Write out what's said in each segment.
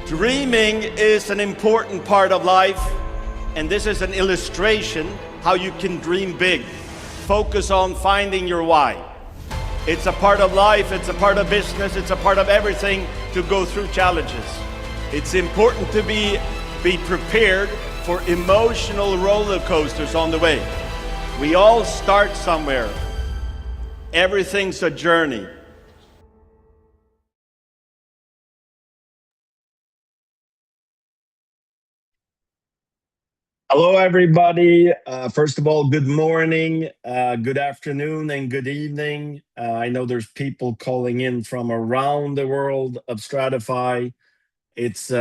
Dreaming is an important part of life, and this is an illustration how you can dream big. Focus on finding your why. It's a part of life, it's a part of business, it's a part of everything to go through challenges. It's important to be prepared for emotional roller coasters on the way. We all start somewhere. Everything's a journey. Hello, everybody. First of all, good morning, good afternoon, and good evening. I know there's people calling in from around the world of Stratify. It's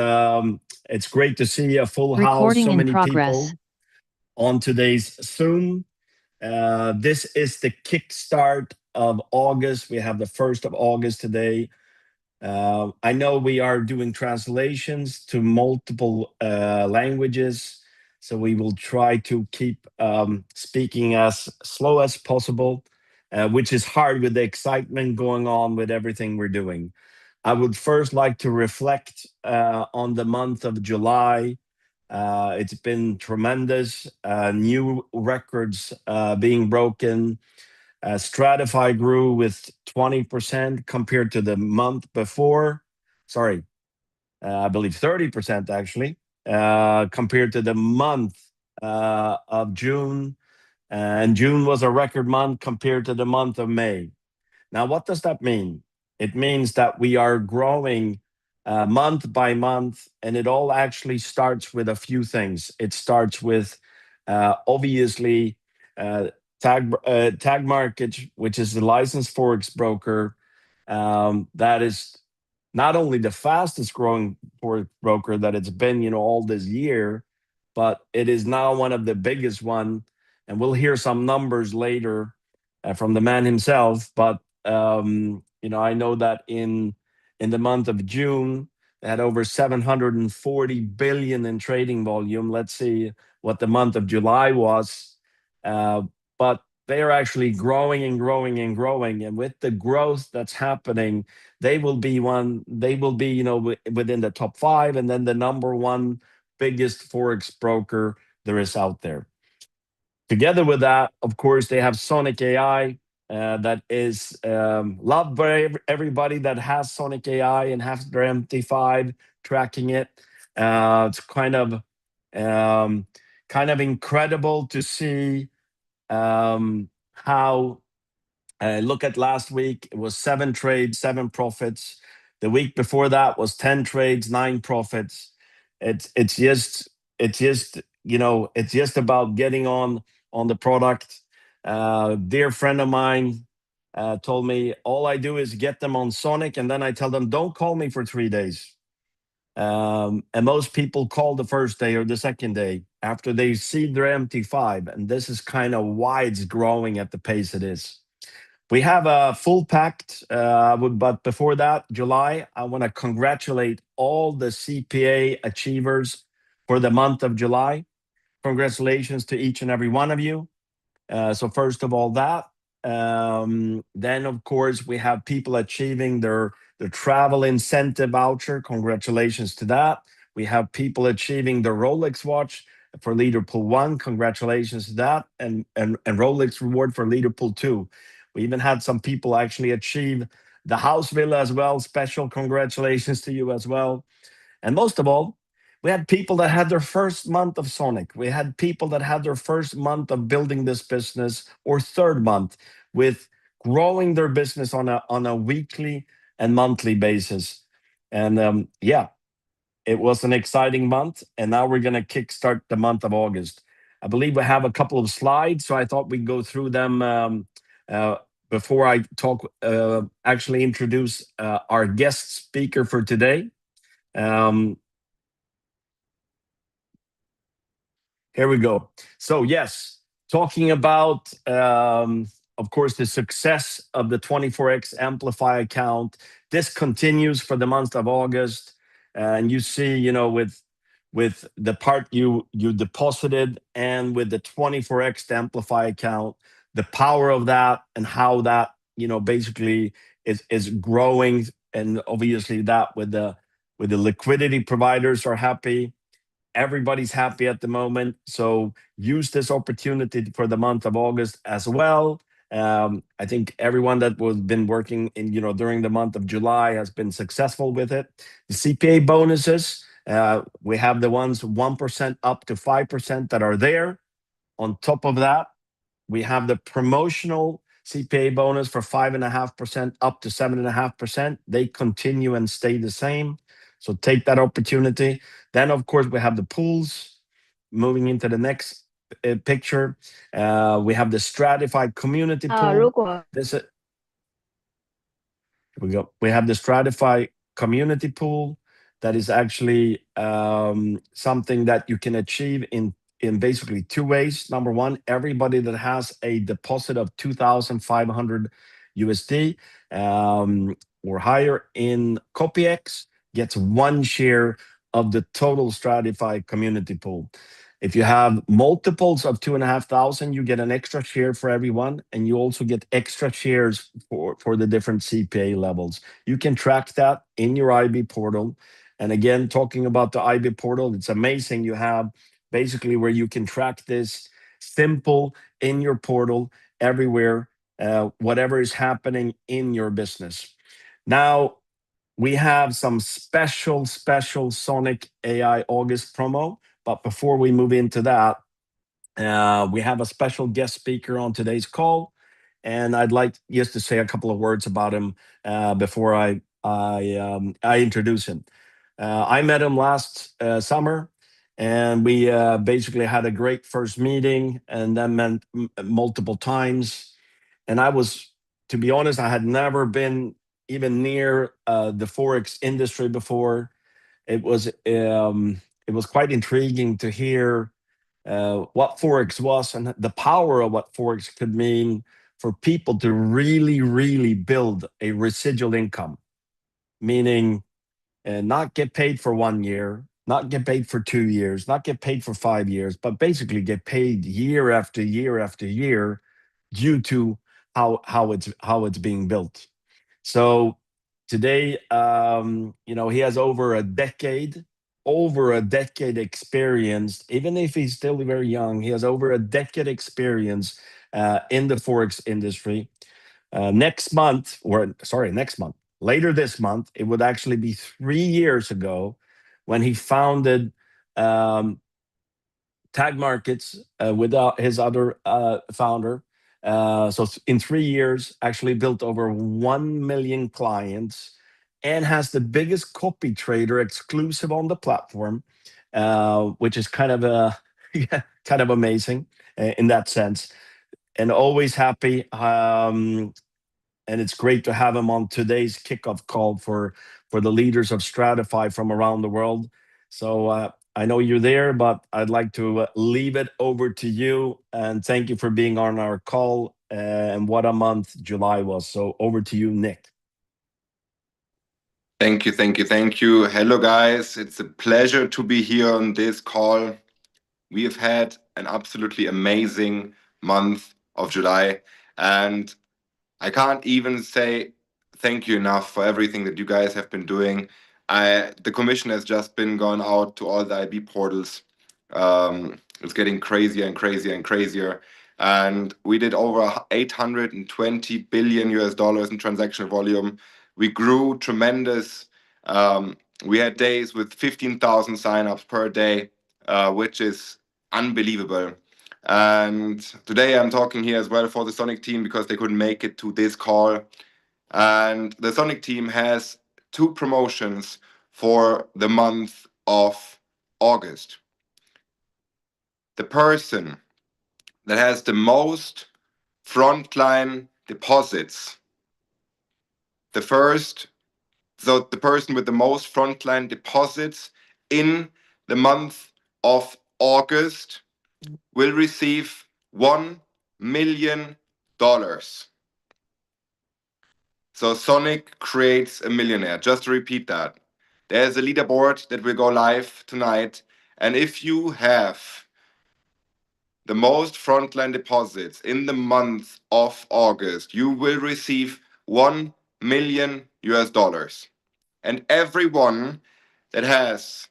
great to see a full house, so many people on today's Zoom. This is the kickstart of August. We have the 1st of August today. I know we are doing translations to multiple languages. So we will try to keep speaking as slow as possible, which is hard with the excitement going on with everything we're doing. I would first like to reflect on the month of July. It's been tremendous. New records being broken. Stratify grew with 20% compared to the month before. Sorry, I believe 30% actually. Compared to the month of June. And June was a record month compared to the month of May. Now, what does that mean? It means that we are growing month by month, and it all actually starts with a few things. It starts with obviously Tagmarkets, which is the licensed forex broker that is not only the fastest growing forex broker that it's been, all this year, but it is now one of the biggest one. And we'll hear some numbers later from the man himself. But I know that in the month of June, they had over 740 billion in trading volume. Let's see what the month of July was. But they are actually growing and growing and growing. And with the growth that's happening, they will be within the top 5, and then the number 1 biggest forex broker there is out there. Together with that, of course, they have Sonic AI that is loved by everybody that has Sonic AI and has their MT5 tracking it. It's kind of incredible to see how. Look at last week, it was 7 trades, 7 profits. The week before that was 10 trades, 9 profits. It's just about getting on the product. Dear friend of mine told me all I do is get them on Sonic, and then I tell them don't call me for 3 days. And most people call the first day or the second day after they see their MT5, and this is kind of why it's growing at the pace it is. We have a full pact, but before that, July, I want to congratulate all the CPA achievers for the month of July. Congratulations to each and every one of you. So first of all, that. Then, of course, we have people achieving their travel incentive voucher. Congratulations to that. We have people achieving the Rolex watch for Leader Pool 1. Congratulations to that. And Rolex reward for Leader Pool 2. We even had some people actually achieve the house villa as well. Special congratulations to you as well. And most of all, we had people that had their first month of Sonic. We had people that had their first month of building this business, or third month, with growing their business on a weekly and monthly basis. And it was an exciting month. And now we're going to kickstart the month of August. I believe we have a couple of slides, so I thought we'd go through them before I actually introduce our guest speaker for today. Here we go. So yes, talking about, of course, the success of the 24x Amplify account. This continues for the month of August. And you see, with the part you deposited and with the 24x Amplify account, the power of that and how that, basically is growing. And obviously that with the with the liquidity providers are happy. Everybody's happy at the moment. So use this opportunity for the month of August as well. I think everyone that was been working in, during the month of July has been successful with it. The CPA bonuses, we have the ones 1% up to 5% that are there. On top of that, we have the promotional CPA bonus for 5.5% up to 7.5%. They continue and stay the same. So take that opportunity. Then, of course, we have the pools. Moving into the next picture, we have the Stratify community pool. 如果 This we go. We have the Stratify community pool that is actually something that you can achieve in basically two ways. Number one, everybody that has a deposit of 2,500 USD or higher in CopyX gets one share of the total Stratify community pool. If you have multiples of 2,500, you get an extra share for everyone, and you also get extra shares for the different CPA levels. You can track that in your IB portal. And again, talking about the IB portal, it's amazing. You have basically where you can track this simple in your portal everywhere, whatever is happening in your business. Now, we have some special Sonic AI August promo. But before we move into that, we have a special guest speaker on today's call, and I'd like just to say a couple of words about him before I introduce him. I met him last summer, and we basically had a great first meeting, and then met multiple times. And to be honest, I had never been even near the forex industry before. It was quite intriguing to hear what forex was and the power of what forex could mean for people to really build a residual income, meaning not get paid for 1 year, not get paid for 2 years, not get paid for 5 years, but basically get paid year after year after year due to how it's being built. So today, he has over a decade experience. Even if he's still very young, he has over a decade experience in the forex industry. Next month, later this month, it would actually be 3 years ago when he founded Tagmarkets with his other founder. So in 3 years, actually built over 1 million clients and has the biggest copy trader exclusive on the platform, which is kind of kind of amazing in that sense. And always happy. And it's great to have him on today's kickoff call for the leaders of Stratify from around the world. So I know you're there, but I'd like to leave it over to you. And thank you for being on our call. And what a month July was. So over to you, Nick. Thank you. Hello, guys. It's a pleasure to be here on this call. We have had an absolutely amazing month of July, and I can't even say thank you enough for everything that you guys have been doing. The commission has just been gone out to all the IB portals. It's getting crazier and crazier and crazier. And we did over 820 billion US dollars in transaction volume. We grew tremendous. We had days with 15,000 signups per day, which is unbelievable. And today I'm talking here as well for the Sonic team because they couldn't make it to this call. And the Sonic team has two promotions for the month of August. The person that has the most frontline deposits, the person with the most frontline deposits in the month of August will receive $1 million. So Sonic creates a millionaire. Just to repeat that. There's a leaderboard that will go live tonight. And if you have the most frontline deposits in the month of August, you will receive $1 million. And everyone that has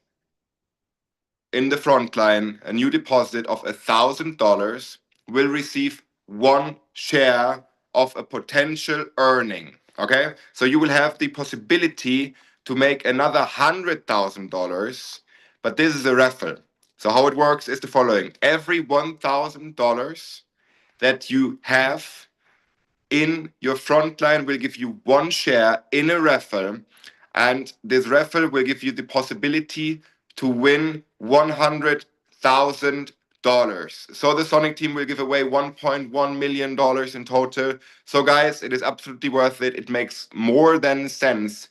in the front line a new deposit of $1,000 will receive 1 share of a potential earning. Okay, so you will have the possibility to make another $100,000, but this is a raffle. So how it works is the following: every $1,000 that you have in your front line will give you 1 share in a raffle, and this raffle will give you the possibility to win $100,000. So the Sonic team will give away $1.1 million in total. So guys, it is absolutely worth it. It makes more than sense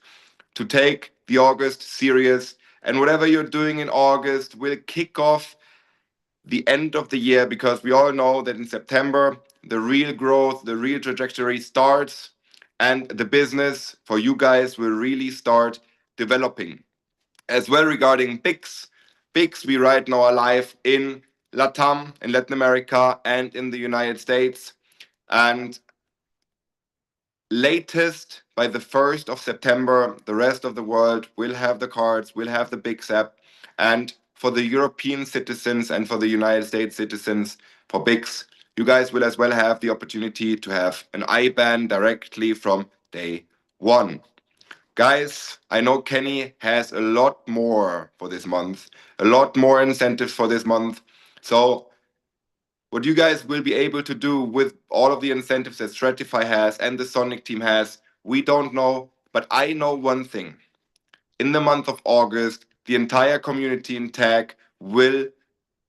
to take the August serious, and whatever you're doing in August will kick off the end of the year, because we all know that in September the real growth, the real trajectory starts, and the business for you guys will really start developing. As well, regarding Pix, we right now are live in Latam, in Latin America, and in the United States. And latest by the 1st of September, the rest of the world will have the cards, will have the Pix app. And for the European citizens and for the United States citizens, for Pix, you guys will as well have the opportunity to have an IBAN directly from day one. Guys, I know Kenny has a lot more for this month, a lot more incentives for this month. So what you guys will be able to do with all of the incentives that Stratify has and the Sonic team has, we don't know. But I know one thing. In the month of August, the entire community in Tag will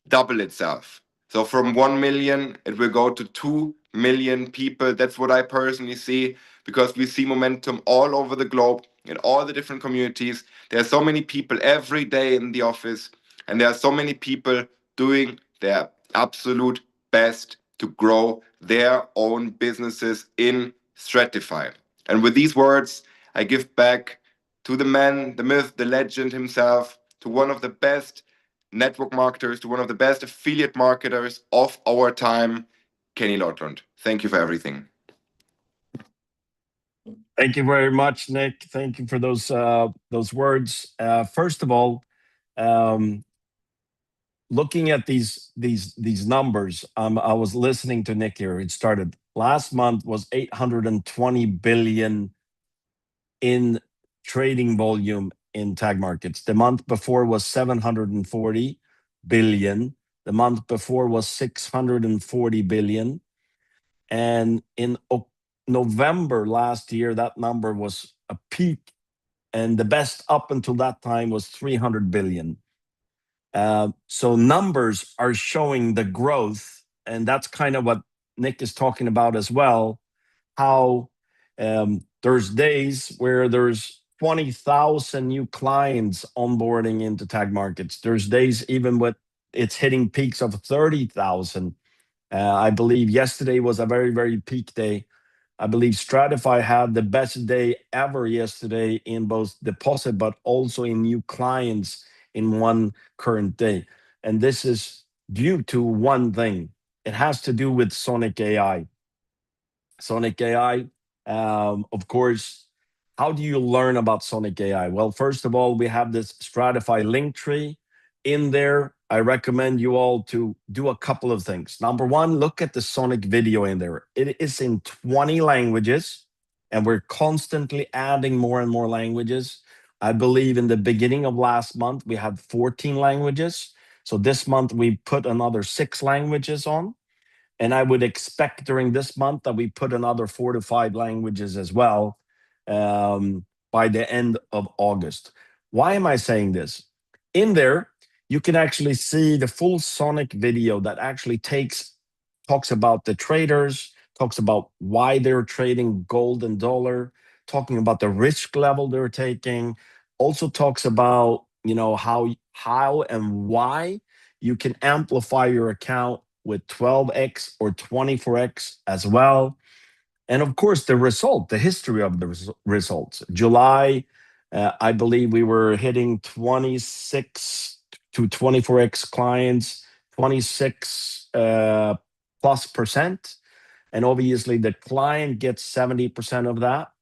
double itself. So from 1 million, it will go to 2 million people. That's what I personally see, because we see momentum all over the globe in all the different communities. There are so many people every day in the office, and there are so many people doing their absolute best to grow their own businesses in Stratify. And with these words, I give back to the man, the myth, the legend himself, to one of the best network marketers, to one of the best affiliate marketers of our time, Kenny Lotland. Thank you for everything. Thank you very much, Nick. Thank you for those words. First of all, looking at these numbers, I was listening to Nick here. It started last month was 820 billion in trading volume in Tagmarkets. The month before was 740 billion. The month before was 640 billion. And in November last year, that number was a peak. And the best up until that time was 300 billion. So numbers are showing the growth. And that's kind of what Nick is talking about as well. How there's days where there's 20,000 new clients onboarding into Tagmarkets. There's days even with it's hitting peaks of 30,000. I believe yesterday was a very, very peak day. I believe Stratify had the best day ever yesterday in both deposit, but also in new clients in one current day. And this is due to one thing. It has to do with Sonic AI. Sonic AI, of course, how do you learn about Sonic AI? Well, first of all, we have this Stratify link tree. In there, I recommend you all to do a couple of things. Number one, look at the Sonic video in there. It is in 20 languages, and we're constantly adding more and more languages. I believe in the beginning of last month, we had 14 languages. So this month, we put another 6 languages on. And I would expect during this month that we put another 4 to 5 languages as well by the end of August. Why am I saying this? In there, you can actually see the full Sonic video that actually talks about the traders, talks about why they're trading gold and dollar, talking about the risk level they're taking, also talks about how and why you can amplify your account with 12x or 24x as well. And of course, the result, the history of the results. July, I believe we were hitting 26 to 24x clients, 26 plus percent. And obviously, the client gets 70% of that.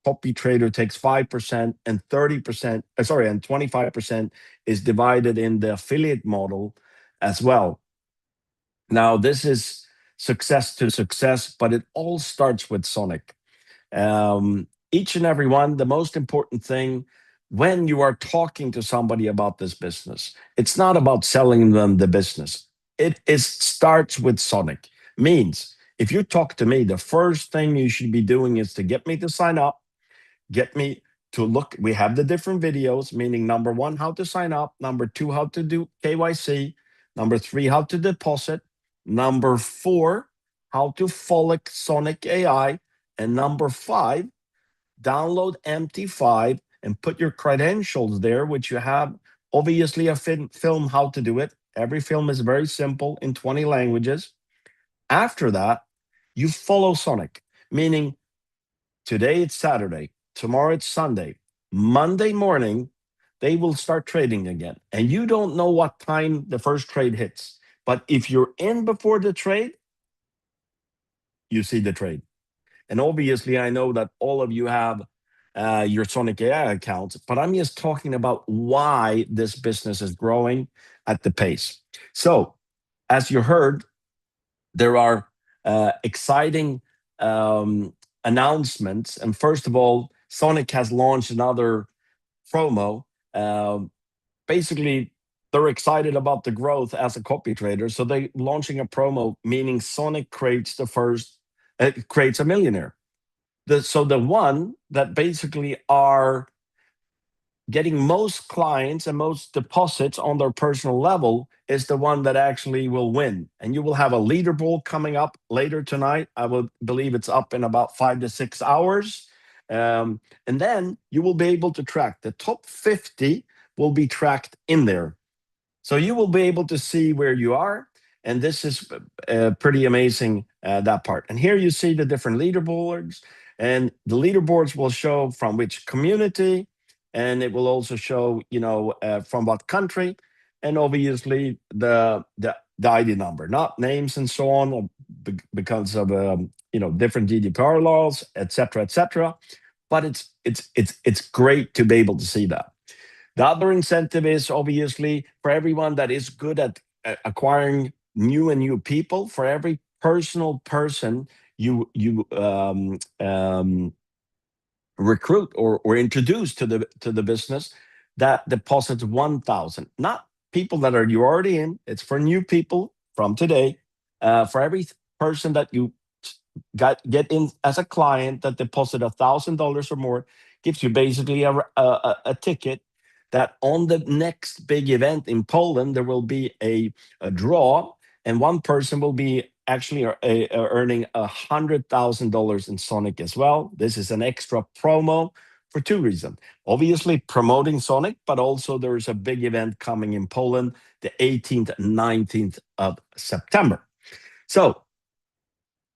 copy trader takes 5% and 30%, sorry, and 25% is divided in the affiliate model as well. Now, this is success to success, but it all starts with Sonic. Each and every one, the most important thing when you are talking to somebody about this business, it's not about selling them the business. Starts with Sonic. Means if you talk to me, the first thing you should be doing is to get me to sign up, get me to look. We have the different videos, meaning number one, how to sign up, number two, how to do KYC, number three, how to deposit, number four, how to follow Sonic AI, and number five, download MT5 and put your credentials there, which you have obviously a film how to do it. Every film is very simple in 20 languages. After that, you follow Sonic, meaning today it's Saturday, tomorrow it's Sunday, Monday morning, they will start trading again. And you don't know what time the first trade hits. But if you're in before the trade, you see the trade. And obviously, I know that all of you have your Sonic AI accounts, but I'm just talking about why this business is growing at the pace. So, as you heard, there are exciting announcements. And first of all, Sonic has launched another promo. Basically, they're excited about the growth as a copy trader. So they're launching a promo, meaning Sonic creates creates a millionaire. So the one that basically are getting most clients and most deposits on their personal level is the one that actually will win. And you will have a leaderboard coming up later tonight. I will believe it's up in about 5 to 6 hours. And then you will be able to track the top 50 will be tracked in there. So you will be able to see where you are. And this is pretty amazing, that part. And here you see the different leaderboards. And the leaderboards will show from which community, and it will also show, from what country, and obviously the ID number, not names and so on, because of different GDPR laws, etc., etc. But it's great to be able to see that. The other incentive is obviously for everyone that is good at acquiring new people. For every personal person you recruit or introduce to the business, that deposits 1,000. Not people that are you already in. It's for new people from today. For every person that you get in as a client that deposit $1,000 or more, gives you basically a ticket that on the next big event in Poland, there will be a draw, and one person will be actually earning $100,000 in Sonic as well. This is an extra promo for two reasons. Obviously, promoting Sonic, but also there is a big event coming in Poland, the 18th and 19th of September. So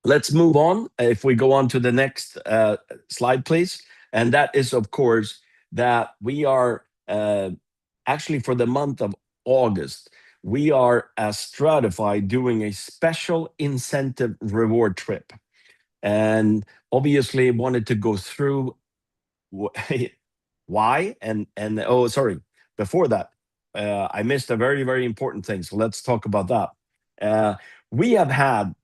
let's move on. If we go on to the next slide, please. And that is, of course, that we are actually for the month of August, we are as Stratify doing a special incentive reward trip. And obviously wanted to go through why and oh, sorry, before that, I missed a very, very important thing. So let's talk about that. We have had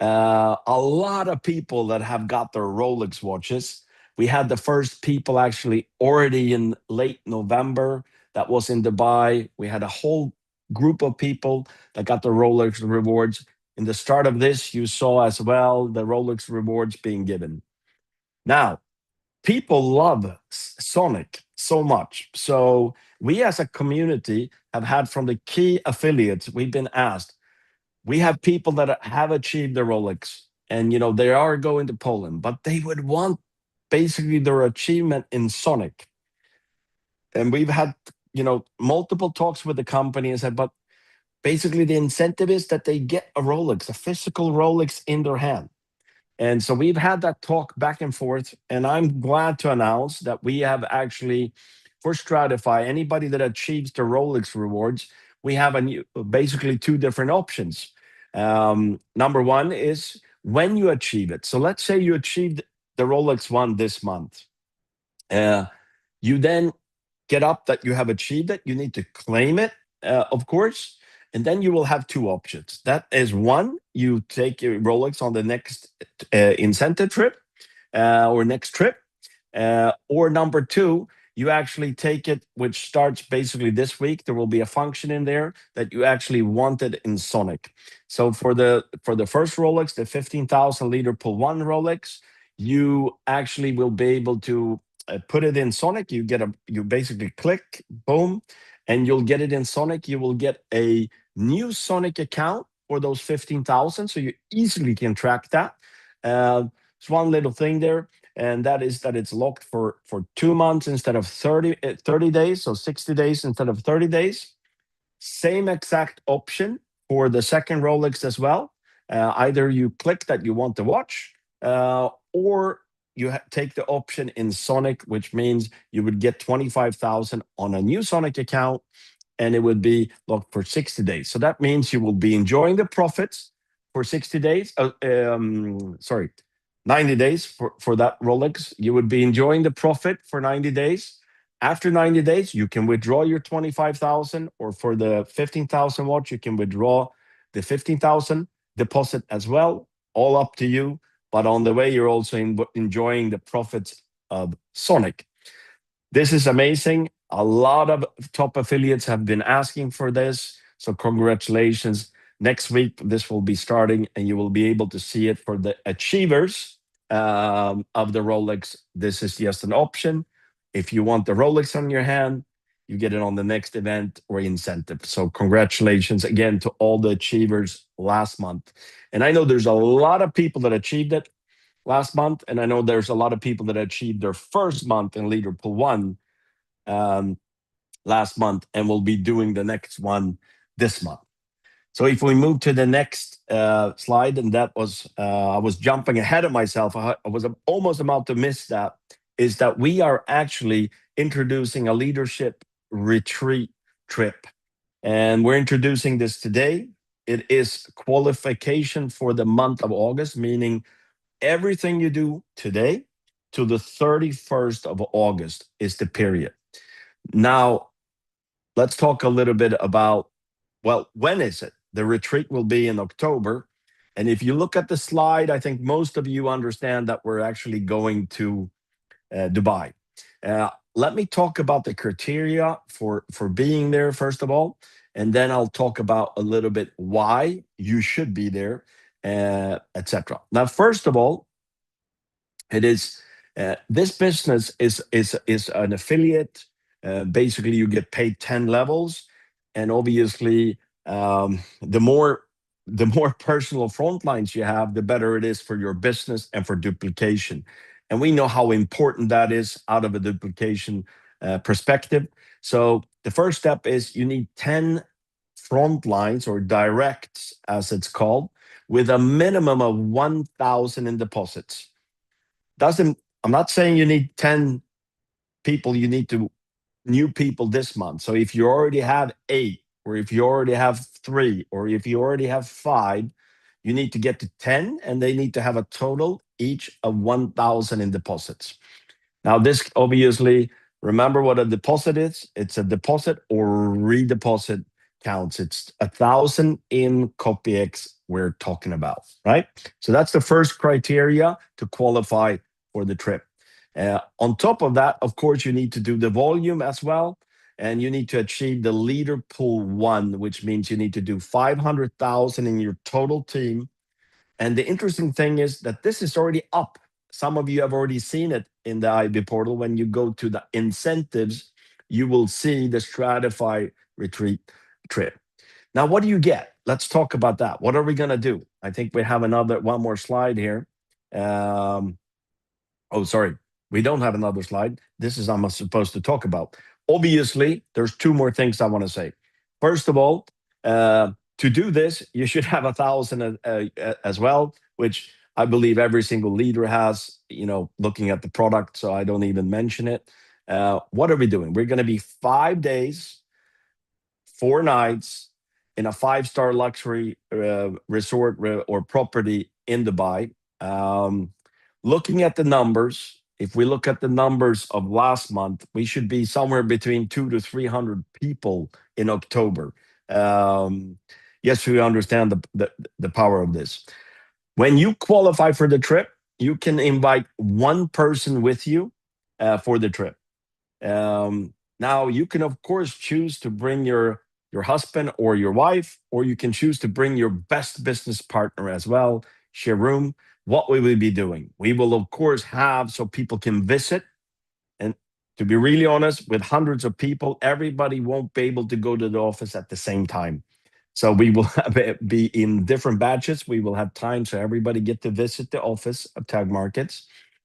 a lot of people that have got their Rolex watches. We had the first people actually already in late November that was in Dubai. We had a whole group of people that got the Rolex rewards. In the start of this, you saw as well the Rolex rewards being given. Now, people love Sonic so much. So we as a community have had from the key affiliates, we've been asked, we have people that have achieved the Rolex and they are going to Poland, but they would want basically their achievement in Sonic. And we've had multiple talks with the company and said, but basically the incentive is that they get a Rolex, a physical Rolex in their hand. And so we've had that talk back and forth, and I'm glad to announce that we have actually, for Stratify, anybody that achieves the Rolex rewards, we have basically two different options. Number one is when you achieve it. So let's say you achieved the Rolex one this month. You then get up that you have achieved it. You need to claim it, of course. And then you will have two options. That is one, you take your Rolex on the next incentive trip or next trip. Or number two, you actually take it, which starts basically this week. There will be a function in there that you actually wanted in Sonic. So for the first Rolex, the 15,000 liter pull one Rolex, you actually will be able to put it in Sonic. You basically click, boom, and you'll get it in Sonic. You will get a new Sonic account for those 15,000, so you easily can track that. It's one little thing there, and that is that it's locked for 2 months instead of 30 days, so 60 days instead of 30 days. Same exact option for the second Rolex as well. Either you click that you want to watch, or you take the option in Sonic, which means you would get 25,000 on a new Sonic account, and it would be locked for 60 days. So that means you will be enjoying the profits for 60 days. Sorry, 90 days for that Rolex. You would be enjoying the profit for 90 days. After 90 days, you can withdraw your 25,000, or for the 15,000 watch, you can withdraw the 15,000 deposit as well. All up to you. But on the way, you're also enjoying the profits of Sonic. This is amazing. A lot of top affiliates have been asking for this. So congratulations. Next week, this will be starting, and you will be able to see it for the achievers of the Rolex. This is just an option. If you want the Rolex on your hand, you get it on the next event or incentive. So congratulations again to all the achievers last month. And I know there's a lot of people that achieved it last month, and I know there's a lot of people that achieved their first month in Leader Pool 1 last month, and will be doing the next one this month. So if we move to the next slide, and that was, I was jumping ahead of myself. I was almost about to miss that, is that we are actually introducing a leadership retreat trip. And we're introducing this today. It is qualification for the month of August, meaning everything you do today to the 31st of August is the period. Now, let's talk a little bit about, well, when is it? The retreat will be in October. And if you look at the slide, I think most of you understand that we're actually going to Dubai. Let me talk about the criteria for being there, first of all, and then I'll talk about a little bit why you should be there, etc. Now, first of all, it is this business is an affiliate. Basically, you get paid 10 levels, and obviously, the more personal front lines you have, the better it is for your business and for duplication. And we know how important that is out of a duplication perspective. So the first step is you need 10 front lines, or directs, as it's called, with a minimum of 1,000 in deposits. I'm not saying you need 10 people, you need to new people this month. So if you already have 8, or if you already have 3, or if you already have 5, you need to get to 10, and they need to have a total each of 1,000 in deposits. Now, this obviously, remember what a deposit is. It's a deposit or redeposit counts. It's 1,000 in copy X we're talking about, right? So that's the first criteria to qualify for the trip. On top of that, of course, you need to do the volume as well, and you need to achieve the leader pool 1, which means you need to do 500,000 in your total team. And the interesting thing is that this is already up. Some of you have already seen it in the IB portal. When you go to the incentives, you will see the Stratify retreat trip. Now, what do you get? Let's talk about that. What are we going to do? I think we have one more slide here. Oh, sorry. We don't have another slide. This is I'm supposed to talk about. Obviously, there's 2 more things I want to say. First of all, to do this, you should have 1,000 as well, which I believe every single leader has, looking at the product, so I don't even mention it. What are we doing? We're going to be 5 days, 4 nights in a 5-star luxury resort or property in Dubai. Looking at the numbers, if we look at the numbers of last month, we should be somewhere between 200 to 300 people in October. Yes, we understand the power of this. When you qualify for the trip, you can invite one person with you for the trip. Now, you can, of course, choose to bring your husband or your wife, or you can choose to bring your best business partner as well, share room. What we will be doing, we will, of course, have so people can visit. And to be really honest, with hundreds of people, everybody won't be able to go to the office at the same time. So we will have it be in different batches. We will have time so everybody get to visit the office of Tagmarkets.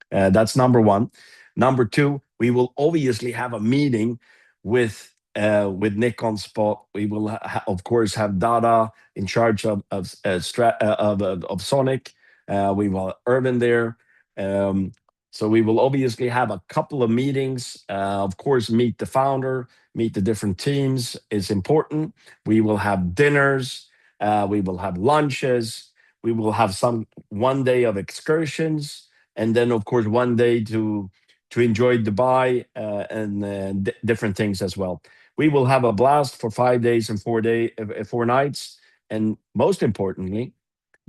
That's number one. Number two, we will obviously have a meeting with Nick on spot. We will of course have Dada in charge of Sonic. We will have Irvin there. So we will obviously have a couple of meetings. Of course, meet the founder, meet the different teams is important. We will have dinners. We will have lunches. We will have one day of excursions, and then of course one day to enjoy Dubai and different things as well. We will have a blast for 5 days and 4 nights, and most importantly,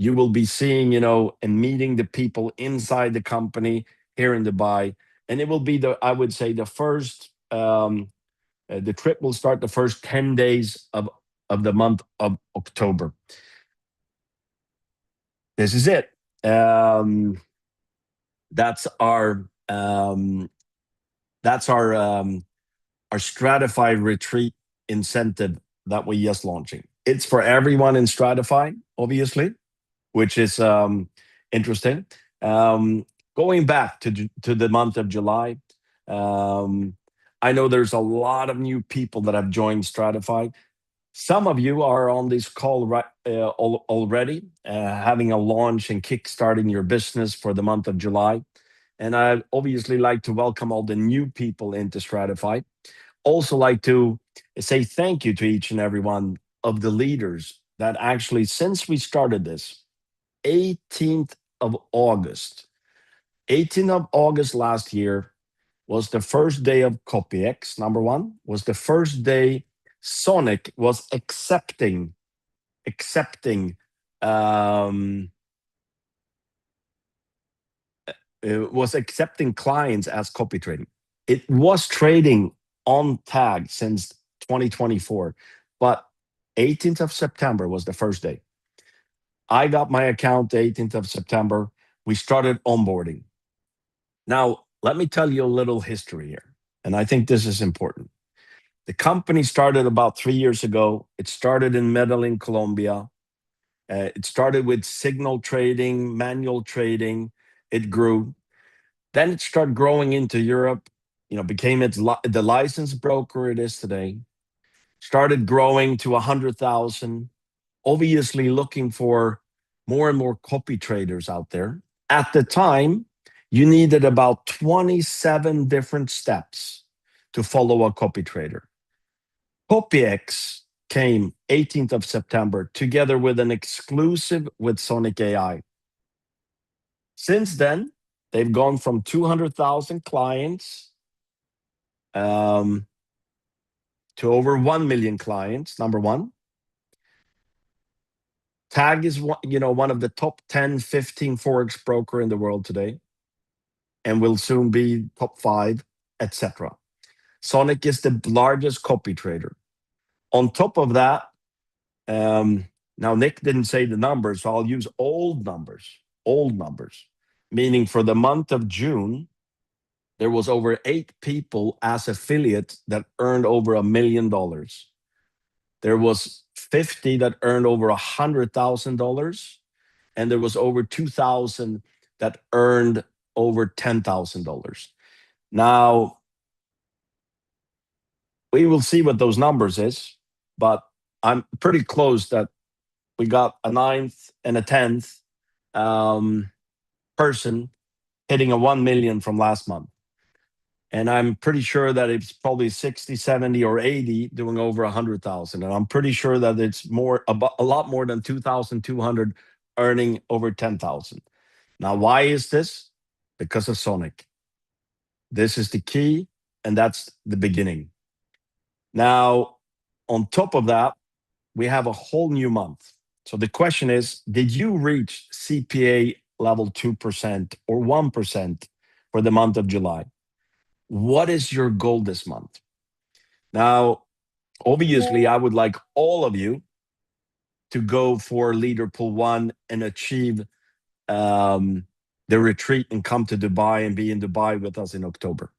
you will be seeing, and meeting the people inside the company here in Dubai. And it will be I would say, the trip will start the first 10 days of the month of October. This is it. That's our Stratify retreat incentive that we're just launching. It's for everyone in Stratify, obviously, which is interesting. Going back to the month of July, I know there's a lot of new people that have joined Stratify. Some of you are on this call already, having a launch and kickstarting your business for the month of July. And I'd obviously like to welcome all the new people into Stratify. Also like to say thank you to each and every one of the leaders that actually, since we started this, 18th of August, 18th of August last year was the first day of CopyX, number one, was the first day Sonic was accepting clients as copy trading. It was trading on tag since 2024, but 18th of September was the first day. I got my account the 18th of September. We started onboarding. Now, let me tell you a little history here, and I think this is important. The company started about 3 years ago. It started in Medellin, Colombia. It started with signal trading, manual trading. It grew. Then it started growing into Europe, became the licensed broker it is today. Started growing to 100,000, obviously looking for more and more copy traders out there. At the time, you needed about 27 different steps to follow a copy trader. CopyX came 18th of September together with an exclusive with Sonic AI. Since then, they've gone from 200,000 clients to over 1 million clients, number one. Tag is one of the top 10, 15 Forex broker in the world today, and will soon be top 5, etc. Sonic is the largest copy trader. On top of that, now Nick didn't say the numbers, so I'll use old numbers, meaning for the month of June, there was over 8 people as affiliates that earned over $1 million. There was 50 that earned over $100,000, and there was over 2,000 that earned over $10,000. Now, we will see what those numbers is, but I'm pretty close that we got a 9th and a 10th person hitting a 1 million from last month. And I'm pretty sure that it's probably 60, 70, or 80 doing over 100,000. And I'm pretty sure that it's a lot more than 2,200 earning over 10,000. Now, why is this? Because of Sonic. This is the key, and that's the beginning. Now, on top of that, we have a whole new month. So the question is, did you reach CPA level 2% or 1% for the month of July? What is your goal this month? Now, obviously, I would like all of you to go for Leader Pool 1 and achieve the retreat and come to Dubai and be in Dubai with us in October.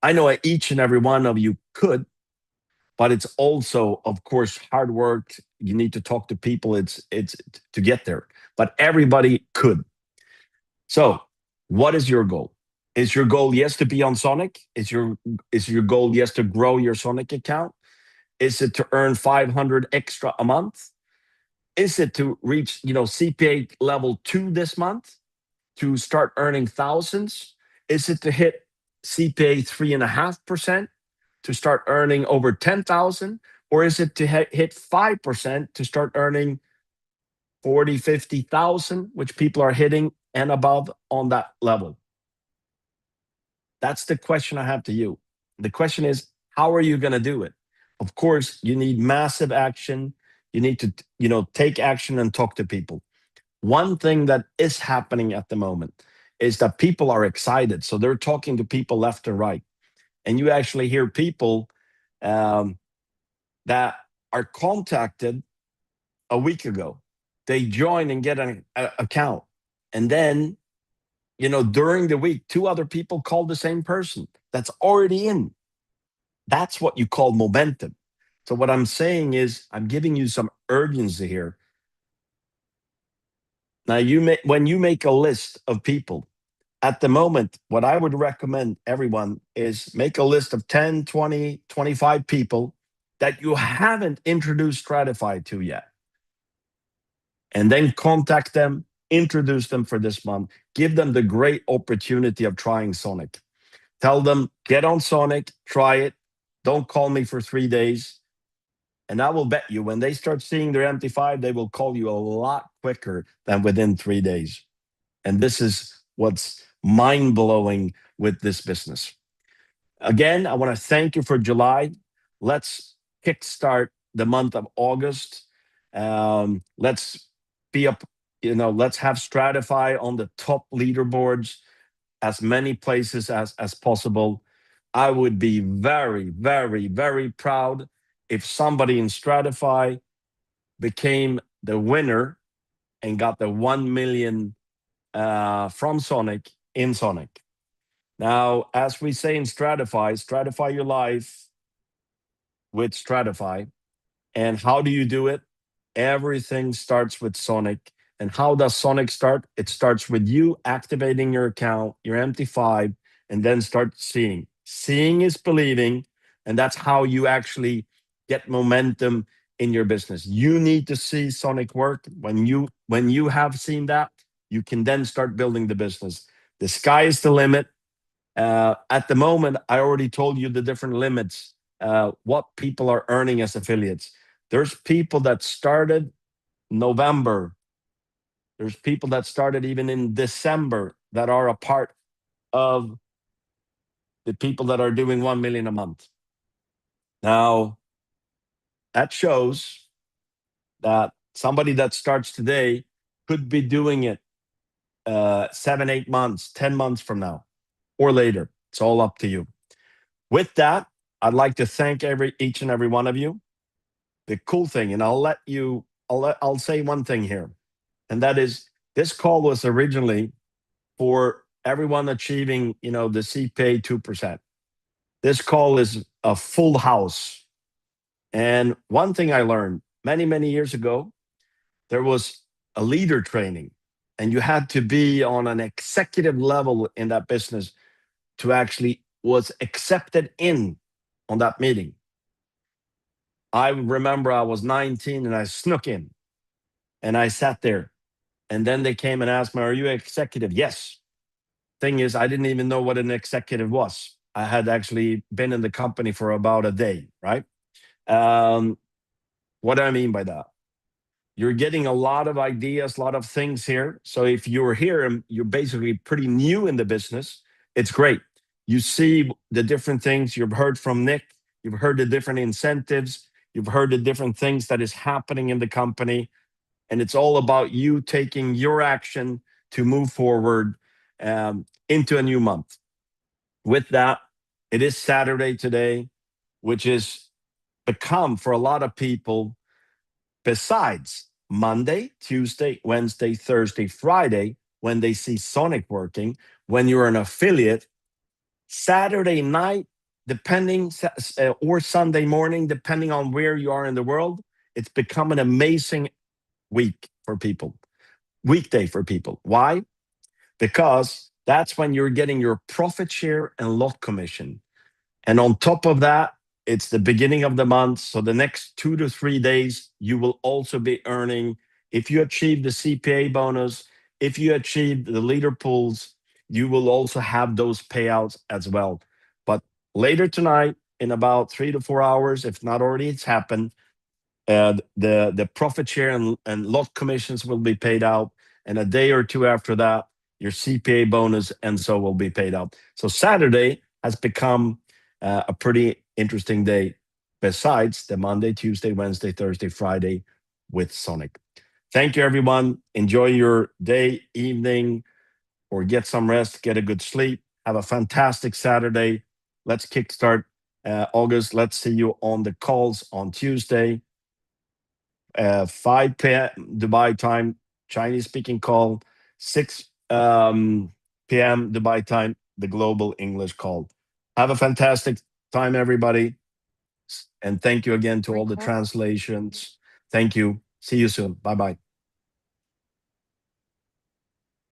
I know each and every one of you could, but it's also, of course, hard work. You need to talk to people. It's to get there, but everybody could. So, what is your goal? Is your goal yes to be on Sonic? Is your goal yes to grow your Sonic account? Is it to earn 500 extra a month? Is it to reach CPA level 2 this month to start earning thousands? Is it to hit CPA 3.5% to start earning over 10,000? Or is it to hit 5% to start earning 40, 50,000, which people are hitting and above on that level? That's the question I have to you. The question is, how are you going to do it? Of course, you need massive action. You need to, take action and talk to people. One thing that is happening at the moment is that people are excited. So they're talking to people left and right. And you actually hear people that are contacted a week ago. They join and get an account. And then, during the week, 2 other people call the same person that's already in. That's what you call momentum. So what I'm saying is I'm giving you some urgency here. Now, when you make a list of people, at the moment, what I would recommend everyone is make a list of 10, 20, 25 people that you haven't introduced Stratify to yet. And then contact them, introduce them for this month, give them the great opportunity of trying Sonic. Tell them, get on Sonic, try it. Don't call me for 3 days. And I will bet you when they start seeing their MT5, they will call you a lot quicker than within 3 days. And this is what's mind-blowing with this business. Again, I want to thank you for July. Let's kickstart the month of August. Let's be up, let's have Stratify on the top leaderboards, as many places as possible. I would be very, very, very proud if somebody in Stratify became the winner and got the 1 million from Sonic in Sonic. Now, as we say in Stratify, stratify your life with Stratify. And how do you do it? Everything starts with Sonic. And how does Sonic start? It starts with you activating your account, your MT5, and then start seeing. Seeing is believing, and that's how you actually get momentum in your business. You need to see Sonic work. When you have seen that, you can then start building the business. The sky is the limit. At the moment, I already told you the different limits, what people are earning as affiliates. There's people that started November. There's people that started even in December that are a part of the people that are doing 1 million a month. Now, that shows that somebody that starts today could be doing it 7, 8 months, 10 months from now or later. It's all up to you. With that, I'd like to thank each and every one of you. The cool thing, and I'll say one thing here, and that is this call was originally for everyone achieving, the CPA 2%. This call is a full house. And one thing I learned many, many years ago, there was a leader training, and you had to be on an executive level in that business to actually was accepted in on that meeting. I remember I was 19 and I snuck in and I sat there. And then they came and asked me, "Are you an executive?" Yes. Thing is, I didn't even know what an executive was. I had actually been in the company for about a day, right? What do I mean by that? You're getting a lot of ideas, a lot of things here. So if you're here and you're basically pretty new in the business, it's great. You see the different things you've heard from Nick. You've heard the different incentives. You've heard the different things that is happening in the company. And it's all about you taking your action to move forward into a new month. With that, it is Saturday today, which is become for a lot of people, besides Monday, Tuesday, Wednesday, Thursday, Friday, when they see Sonic working, when you're an affiliate, Saturday night, depending, or Sunday morning, depending on where you are in the world, it's become an amazing week for people, weekday for people. Why? Because that's when you're getting your profit share and lot commission. And on top of that, it's the beginning of the month. So the next 2 to 3 days, you will also be earning. If you achieve the CPA bonus, if you achieve the leader pools, you will also have those payouts as well. But later tonight, in about 3 to 4 hours, if not already, it's happened. The profit share and lot commissions will be paid out, and a day or two after that, your CPA bonus and so will be paid out. So Saturday has become a pretty interesting day, besides the Monday, Tuesday, Wednesday, Thursday, Friday with Sonic. Thank you, everyone. Enjoy your day, evening, or get some rest, get a good sleep. Have a fantastic Saturday. Let's kickstart August. Let's see you on the calls on Tuesday, 5 p.m. Dubai time, Chinese speaking call, 6 p.m. Dubai time, the global English call. Have a fantastic time, everybody. And thank you again to all the translations. Thank you. See you soon. Bye bye.